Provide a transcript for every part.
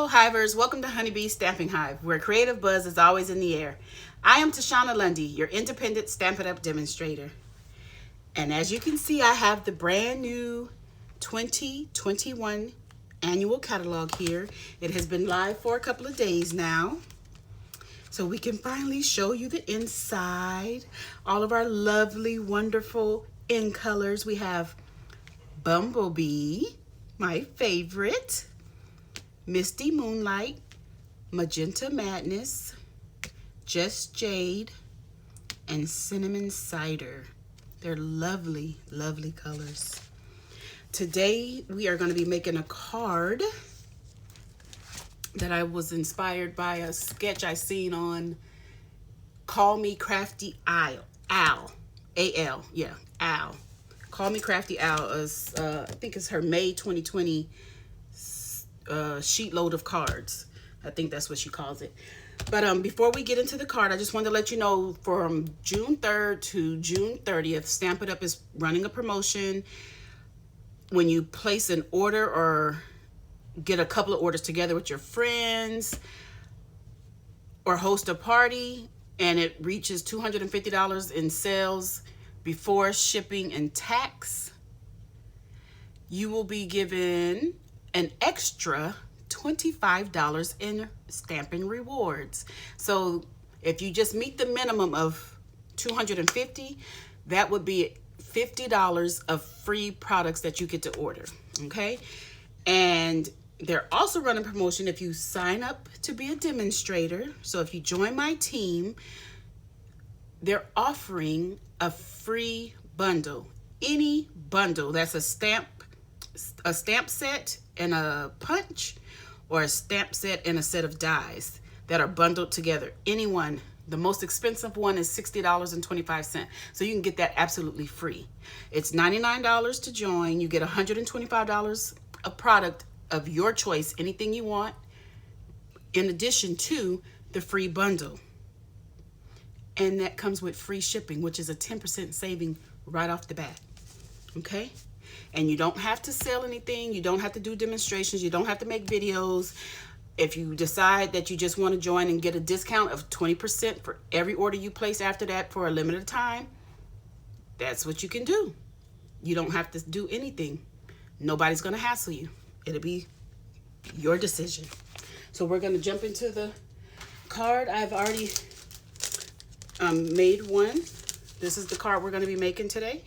Hello Hivers, welcome to Honeybee Stamping Hive, where creative buzz is always in the air. I am Tashana Lundy, your independent Stampin' Up! Demonstrator. And as you can see, I have the brand new 2021 annual catalog here. It has been live for a couple of days now. So we can finally show you the inside. All of our lovely, wonderful in colors. We have Bumblebee, my favorite. Misty Moonlight, Magenta Madness, Just Jade, and Cinnamon Cider. They're lovely, lovely colors. Today, we are going to be making a card that I was inspired by a sketch I seen on Call Me Crafty Al. A-L, yeah, Al. Call Me Crafty Al is, I think it's her May 2020 sheet load of cards. I think that's what she calls it. But before we get into the card, I just wanted to let you know from June 3rd to June 30th, Stampin' Up! Is running a promotion. When you place an order or get a couple of orders together with your friends or host a party and it reaches $250 in sales before shipping and tax, you will be given an extra $25 in stamping rewards. So if you just meet the minimum of $250, that would be $50 of free products that you get to order, okay? And they're also running a promotion if you sign up to be a demonstrator. So if you join my team, they're offering a free bundle. Any bundle that's a stamp set and a punch, or a stamp set and a set of dies that are bundled together. Any one. The most expensive one is $60.25. So you can get that absolutely free. It's $99 to join. You get $125 of product of your choice, anything you want, in addition to the free bundle. And that comes with free shipping, which is a 10% saving right off the bat. Okay? And you don't have to sell anything. You don't have to do demonstrations. You don't have to make videos. If you decide that you just want to join and get a discount of 20% for every order you place after that for a limited time, that's what you can do. You don't have to do anything. Nobody's going to hassle you. It'll be your decision. So we're going to jump into the card. I've already made one. This is the card we're going to be making today.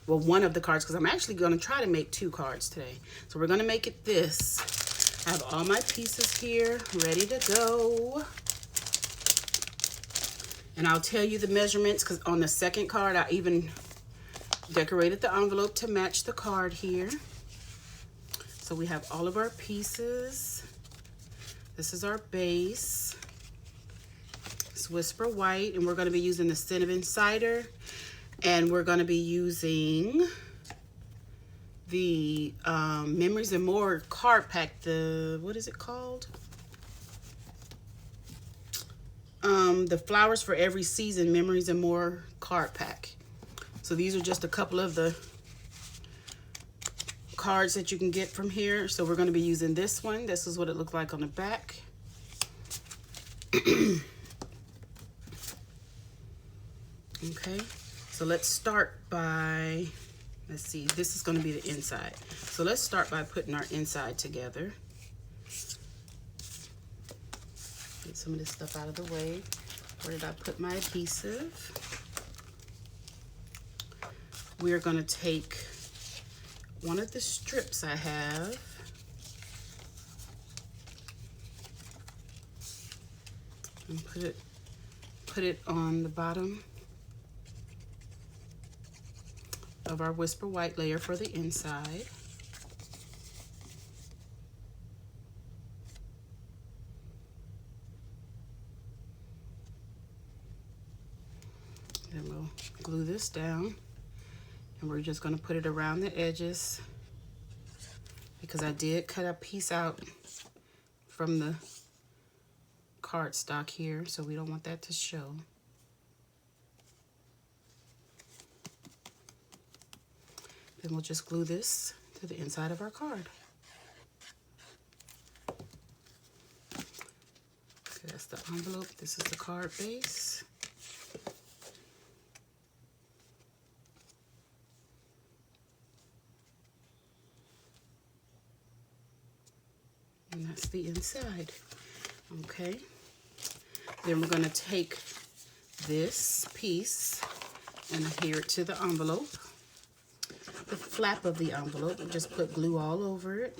Well, one of the cards, because I'm actually going to try to make 2 cards today. So we're going to make it this. I have all my pieces here ready to go. And I'll tell you the measurements, because on the second card, I even decorated the envelope to match the card here. So we have all of our pieces. This is our base. It's Whisper White, and we're going to be using the Cinnamon Cider. And we're going to be using the Memories and More card pack. What is it called? The Flowers for Every Season Memories and More card pack. So these are just a couple of the cards that you can get from here. So we're going to be using this one. This is what it looks like on the back. Okay. So let's start by, let's see, this is going to be the inside. So let's start by putting our inside together. Get some of this stuff out of the way. Where did I put my adhesive? We are going to take one of the strips I have and put it on the bottom of our Whisper White layer for the inside. Then we'll glue this down, and we're just going to put it around the edges because I did cut a piece out from the cardstock here, so we don't want that to show. Then we'll just glue this to the inside of our card. So that's the envelope. This is the card base. And that's the inside. Okay. Then we're going to take this piece and adhere it to the envelope. The flap of the envelope, and just put glue all over it.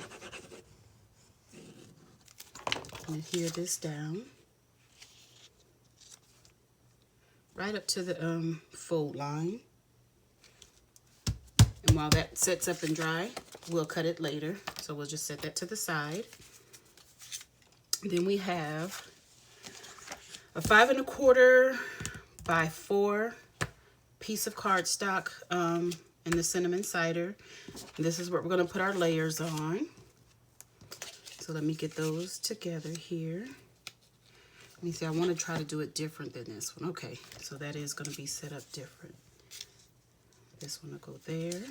And adhere this down. Right up to the fold line. And while that sets up and dry, we'll cut it later. So we'll just set that to the side. Then we have a 5 1/4 by 4 piece of cardstock in the cinnamon cider. And this is what we're going to put our layers on. So let me get those together here. Let me see, I want to try to do it different than this one. Okay, so that is going to be set up different. This one will go there.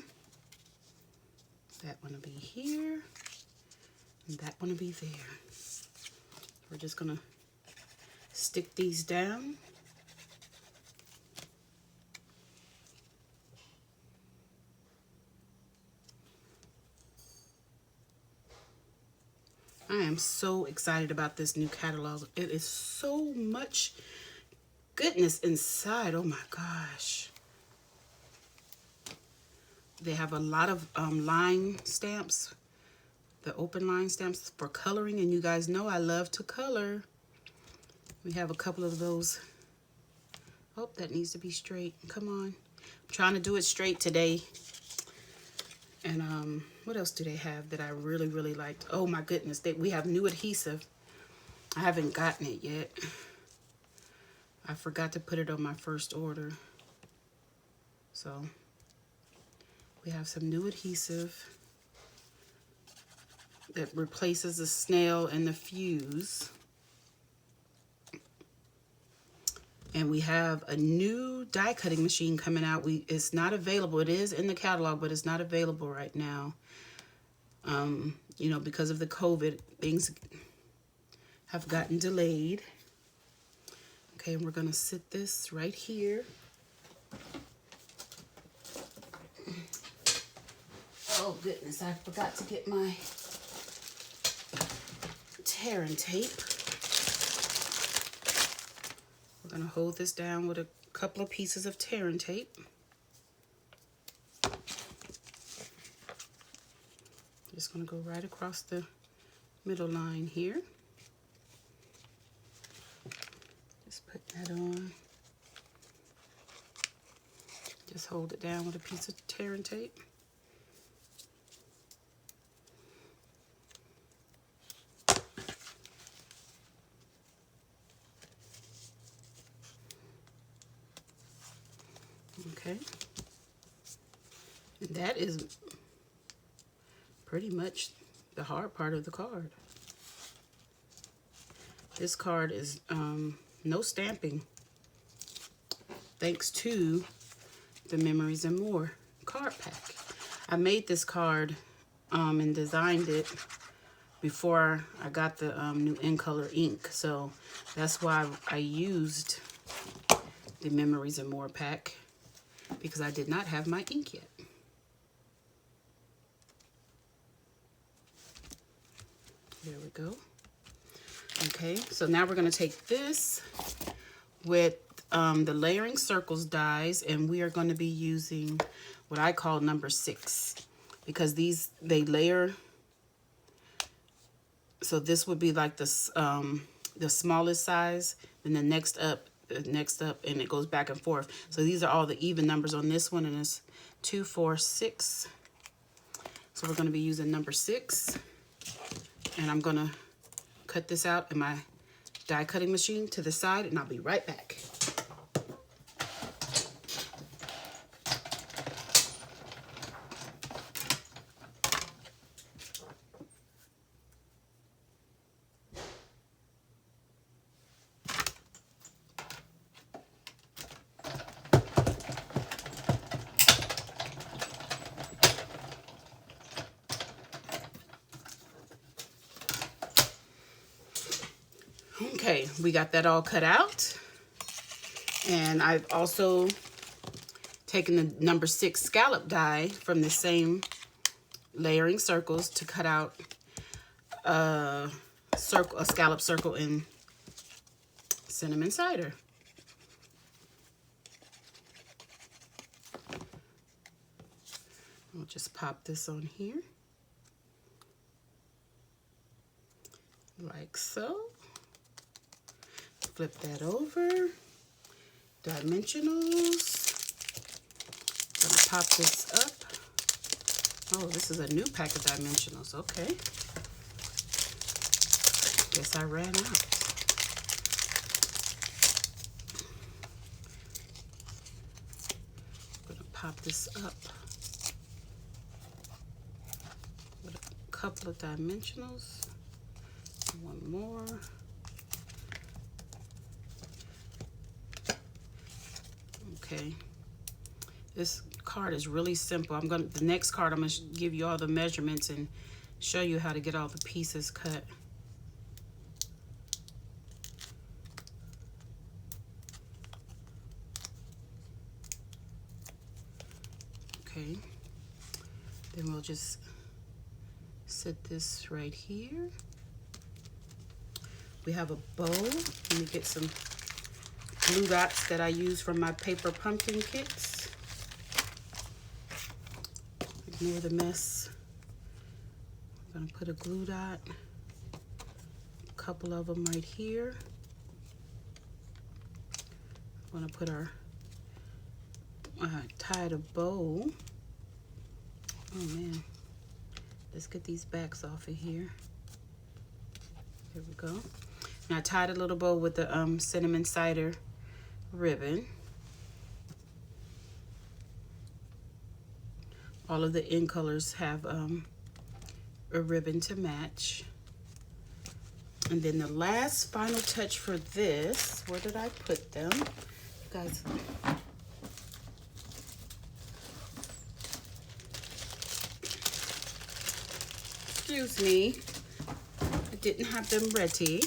That one will be here. And that one will be there. We're just going to stick these down. I am so excited about this new catalog. It is so much goodness inside. Oh my gosh. They have a lot of line stamps, the open line stamps for coloring, and you guys know I love to color. We have a couple of those. Oh, that needs to be straight. Come on. I'm trying to do it straight today. And what else do they have that I really, really liked? Oh my goodness, we have new adhesive. I haven't gotten it yet. I forgot to put it on my first order. So we have some new adhesive that replaces the snail and the fuse. And we have a new die cutting machine coming out. It's not available. It is in the catalog, but it's not available right now. You know, because of the COVID, things have gotten delayed. Okay, and we're gonna sit this right here. Oh goodness, I forgot to get my tear and tape. We're gonna hold this down with a couple of pieces of tear and tape. Just gonna go right across the middle line here. Just put that on. Just hold it down with a piece of tear and tape. Okay. And that is pretty much the hard part of the card. This card is no stamping, thanks to the Memories and More card pack. I made this card and designed it before I got the new in color ink, so that's why I used the Memories and More pack, because I did not have my ink yet. There we go. Okay, so now we're going to take this with the layering circles dies, and we are going to be using what I call number 6, because they layer. So this would be like the smallest size, and the next up, and it goes back and forth. So these are all the even numbers on this one, and it's 2, 4, 6. So we're going to be using number 6. And I'm gonna cut this out in my die cutting machine to the side, and I'll be right back. Okay, we got that all cut out. And I've also taken the number 6 scallop die from the same layering circles to cut out a scallop circle in cinnamon cider. I'll just pop this on here like so. Flip that over. Dimensionals. Gonna pop this up. Oh, this is a new pack of dimensionals. Okay. Guess I ran out. Gonna pop this up with a couple of dimensionals. One more. Okay. This card is really simple. The next card I'm gonna give you all the measurements and show you how to get all the pieces cut. Okay. Then we'll just set this right here. We have a bow. Let me get some glue dots that I use from my paper pumpkin kits. Ignore the mess. I'm gonna put a glue dot, a couple of them right here. I'm gonna put our tied a bow. Oh man, let's get these backs off of here. There we go. And I tied a little bow with the cinnamon cider ribbon. All of the end colors have a ribbon to match. And then the last final touch for this, where did I put them? You guys, excuse me, I didn't have them ready.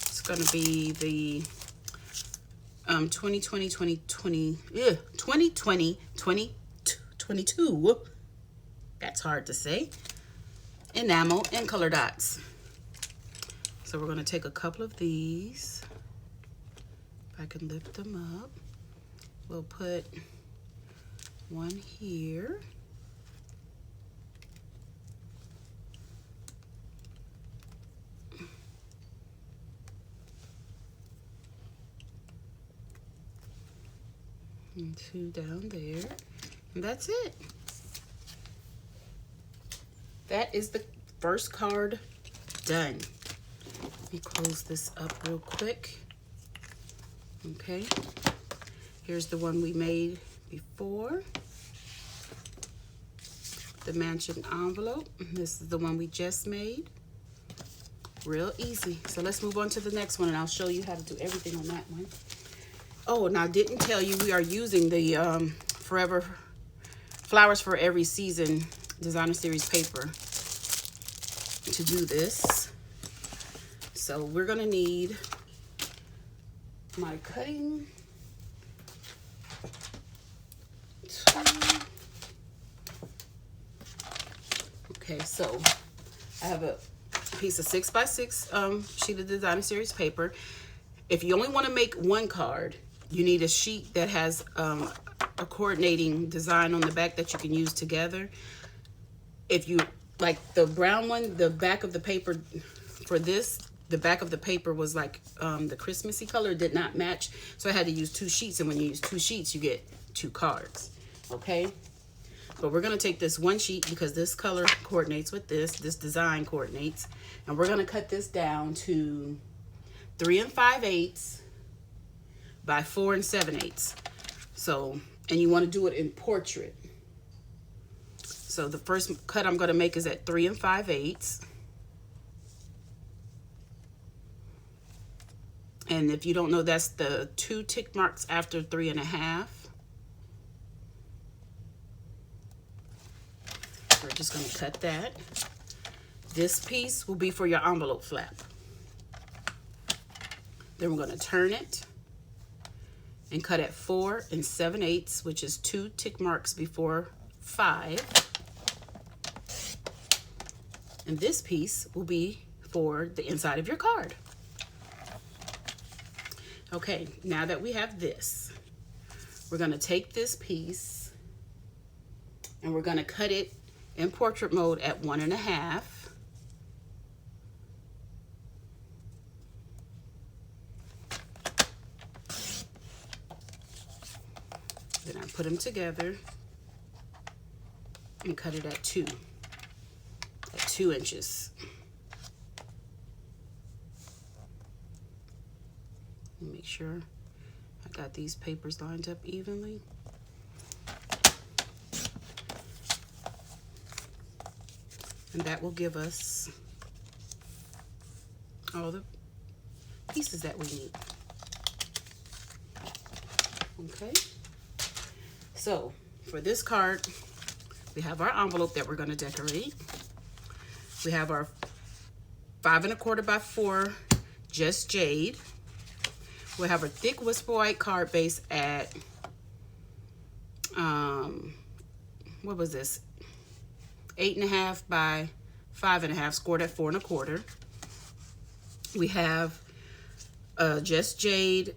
It's gonna be the 2020, 2022, that's hard to say, enamel and color dots. So we're gonna take a couple of these, if I can lift them up. We'll put one here. And 2 down there, and that's it. That is the first card done. Let me close this up real quick. Okay, here's the one we made before, the mansion envelope. This is the one we just made. Real easy. So let's move on to the next one, and I'll show you how to do everything on that one. Oh, and I didn't tell you we are using the Forever Flowers for Every Season Designer Series paper to do this. So we're gonna need my cutting tool. Okay, so I have a piece of 6x6 sheet of Designer Series paper. If you only want to make one card, you need a sheet that has a coordinating design on the back that you can use together. If you like the brown one, the back of the paper for this, the back of the paper was like the Christmassy color, did not match. So I had to use 2 sheets, and when you use 2 sheets, you get 2 cards, okay? But we're gonna take this one sheet because this color coordinates with this design coordinates, and we're gonna cut this down to 3 5/8 by 4 7/8. So, and you want to do it in portrait. So the first cut I'm going to make is at 3 5/8. And if you don't know, that's the 2 tick marks after 3 1/2. We're just going to cut that. This piece will be for your envelope flap. Then we're going to turn it and cut at 4 7/8, which is 2 tick marks before 5. And this piece will be for the inside of your card. Okay, now that we have this, we're going to take this piece and we're going to cut it in portrait mode at 1 1/2. Then I put them together and cut it at 2 inches. Make sure I got these papers lined up evenly. And that will give us all the pieces that we need. Okay. So for this card, we have our envelope that we're going to decorate. We have our 5 1/4 by 4 Just Jade. We'll have a thick whisper white card base at, what was this? 8 1/2 by 5 1/2, scored at 4 1/4. We have Just Jade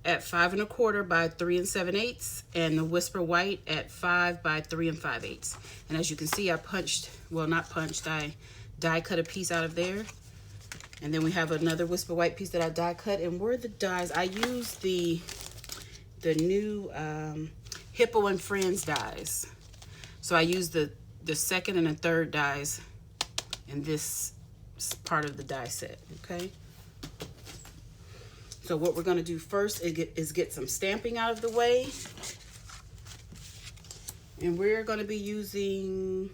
at 5 1/4 by 3 7/8, and the whisper white at 5 by 3 5/8. And as you can see, I punched, well, not punched, I die cut a piece out of there. And then we have another whisper white piece that I die cut. And where are the dies? I used the new Hippo and Friends dies. So I used the second and the third dies in this part of the die set, okay? So what we're gonna do first is get some stamping out of the way. And we're gonna be using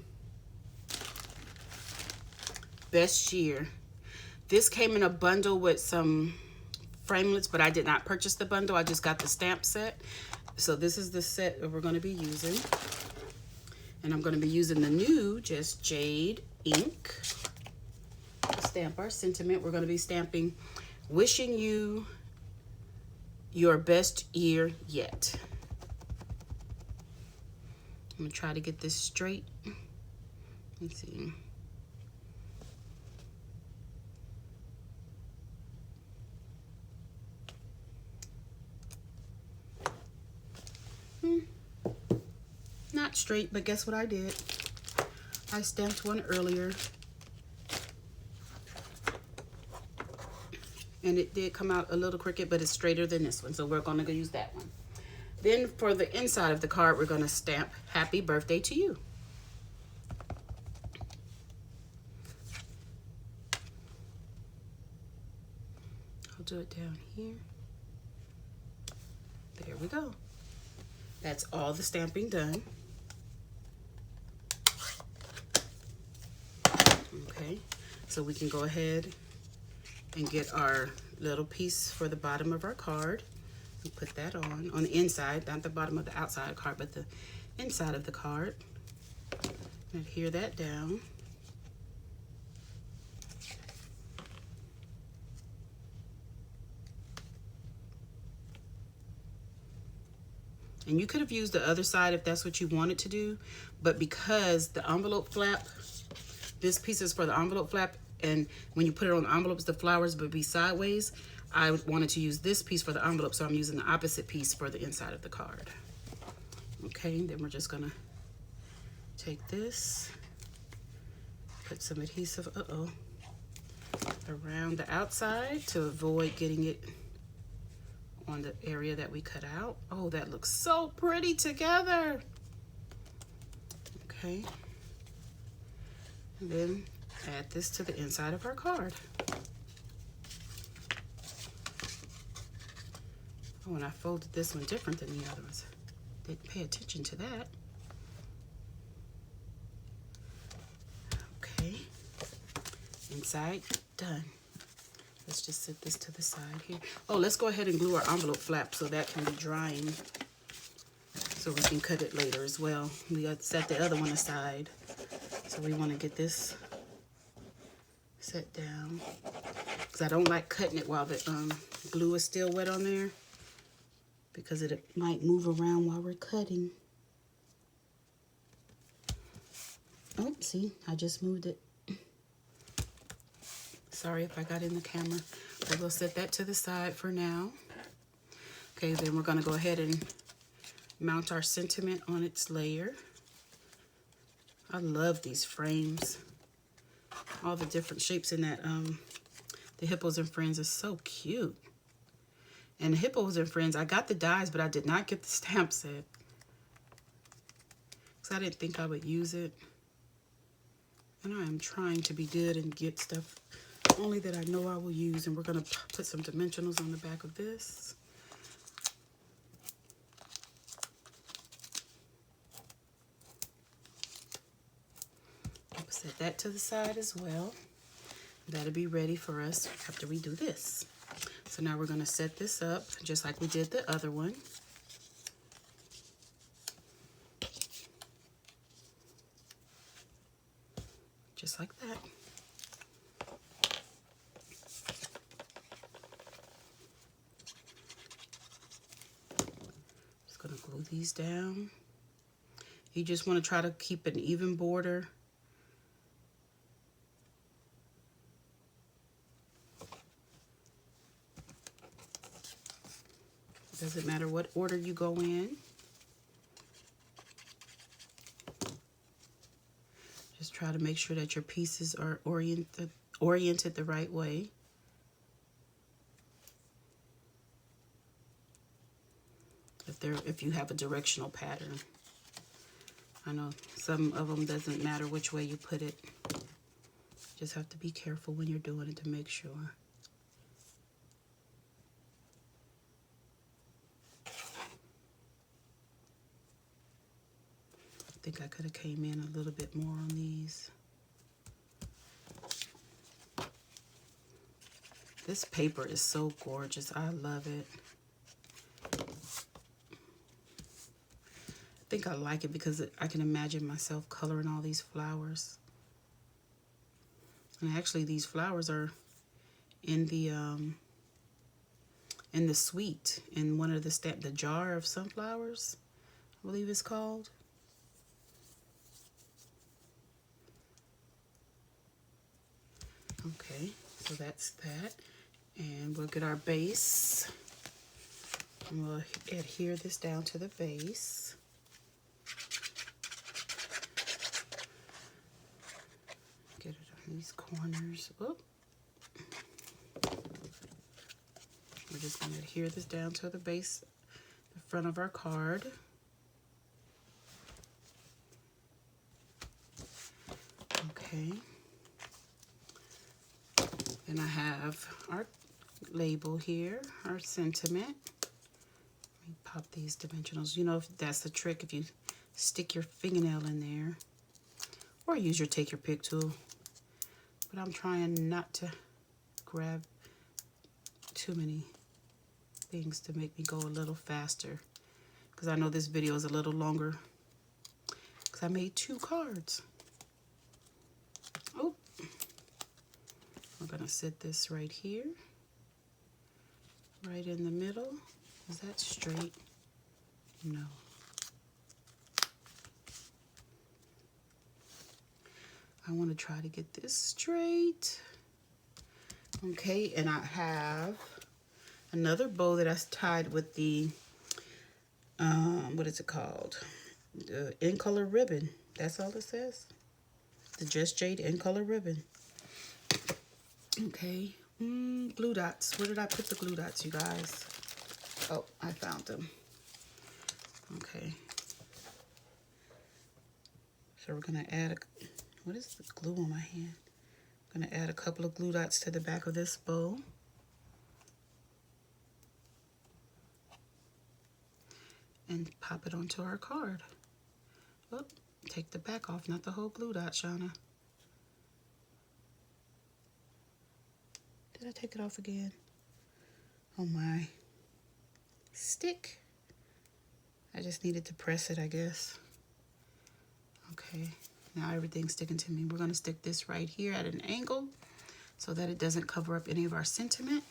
Best Year. This came in a bundle with some framelits, but I did not purchase the bundle. I just got the stamp set. So this is the set that we're going to be using. And I'm going to be using the new Just Jade ink to stamp our sentiment. We're going to be stamping, wishing you your best year yet. I'm going to try to get this straight. Let's see. Not straight, but guess what I did? I stamped one earlier. And it did come out a little crooked, but it's straighter than this one. So we're going to go use that one. Then for the inside of the card, we're going to stamp Happy Birthday to You. I'll do it down here. There we go. That's all the stamping done. Okay, so we can go ahead and get our little piece for the bottom of our card and put that on the inside, not the bottom of the outside card, but the inside of the card. Adhere that down. And you could have used the other side if that's what you wanted to do, but because the envelope flap, this piece is for the envelope flap, and when you put it on the envelopes, the flowers would be sideways. I wanted to use this piece for the envelope, so I'm using the opposite piece for the inside of the card. Okay, then we're just gonna take this, put some adhesive, around the outside to avoid getting it on the area that we cut out. Oh, that looks so pretty together. Okay. And then add this to the inside of our card. Oh, and I folded this one different than the other ones. Didn't pay attention to that. Okay. Inside, done. Let's just set this to the side here. Oh, let's go ahead and glue our envelope flap so that can be drying, so we can cut it later as well. We got to set the other one aside. So we want to get this set down, because I don't like cutting it while the glue is still wet on there, because it might move around while we're cutting. Oh, see, I just moved it. Sorry if I got in the camera, but we'll set that to the side for now. Okay, then we're gonna go ahead and mount our sentiment on its layer. I love these frames. All the different shapes in that, the Hippos and Friends is so cute. And the Hippos and Friends, I got the dies, but I did not get the stamp set, because I didn't think I would use it. And I am trying to be good and get stuff only that I know I will use. And we're going to put some dimensionals on the back of this. Set that to the side as well. That'll be ready for us after we do this. So now we're going to set this up just like we did the other one. Just like that. Just going to glue these down. You just want to try to keep an even border. Doesn't matter what order you go in. Just try to make sure that your pieces are oriented the right way. If you have a directional pattern. I know some of them doesn't matter which way you put it. Just have to be careful when you're doing it to make sure. I think I could have came in a little bit more on these. This paper is so gorgeous. I love it. I think I like it because I can imagine myself coloring all these flowers. And actually these flowers are in the suite, in one of the jar of sunflowers, I believe it's called. Okay, so that's that. And we'll get our base. And we'll adhere this down to the base. Get it on these corners. Oop. We're just going to adhere this down to the base, the front of our card. Okay. Then I have our label here, our sentiment. Let me pop these dimensionals. You know, if that's the trick, if you stick your fingernail in there, or use your take your pick tool. But I'm trying not to grab too many things to make me go a little faster, because I know this video is a little longer because I made 2 cards. Oh. We're going to set this right here, right in the middle. Is that straight? No. I want to try to get this straight. Okay, and I have another bow that I tied with the, what is it called? The In Color ribbon. That's all it says. The Just Jade In Color ribbon. Okay, glue dots. Where did I put the glue dots, you guys? Oh, I found them. Okay. So we're gonna add what is the glue on my hand? I'm gonna add a couple of glue dots to the back of this bow. And pop it onto our card. Oh, take the back off, not the whole glue dot, Shauna. Did I take it off again? Oh my. Stick. I just needed to press it, I guess. Okay, now everything's sticking to me. We're gonna stick this right here at an angle so that it doesn't cover up any of our sentiment.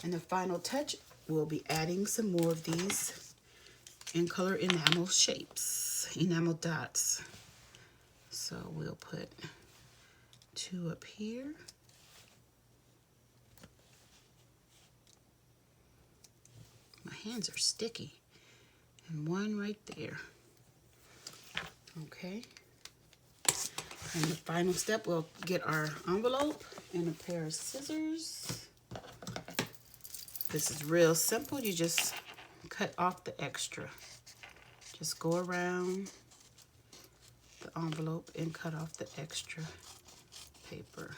And the final touch, we'll be adding some more of these in color enamel shapes, enamel dots. So we'll put 2 up here. My hands are sticky. And 1 right there. Okay. And the final step, we'll get our envelope and a pair of scissors. This is real simple. You just cut off the extra. Just go around the envelope and cut off the extra paper.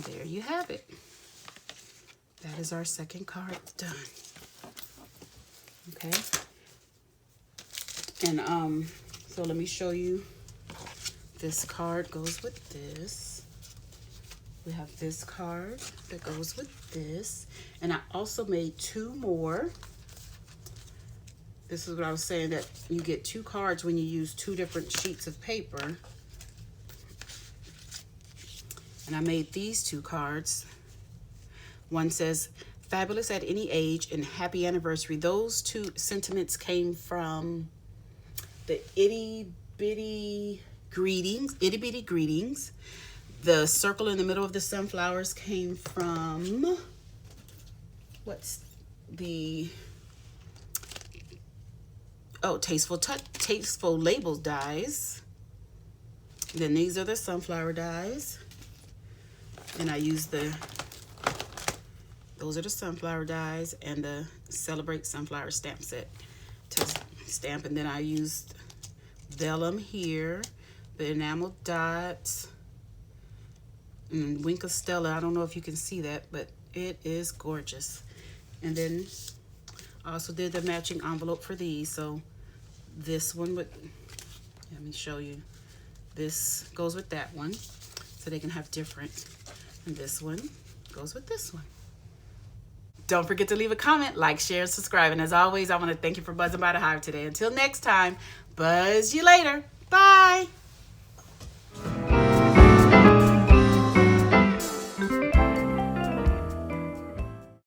There you have it. That is our second card done. Okay. And so let me show you. This card goes with this. We have this card that goes with this. And I also made 2 more. This is what I was saying, that you get 2 cards when you use 2 different sheets of paper. And I made these 2 cards. One says, fabulous at any age and happy anniversary. Those 2 sentiments came from the itty bitty greetings. The circle in the middle of the sunflowers came from, what's the, oh, Tasteful Labels dies. Then these are the sunflower dies. And I use those are the sunflower dies and the Celebrate Sunflower stamp set to stamp. And then I used vellum here, the enamel dots, and Wink of Stella. I don't know if you can see that, but it is gorgeous. And then I also did the matching envelope for these. So this one would, let me show you. This goes with that one, so they can have different. And this one goes with this one. Don't forget to leave a comment, like, share, and subscribe. And as always, I want to thank you for buzzing by the Hive today. Until next time, buzz you later. Bye.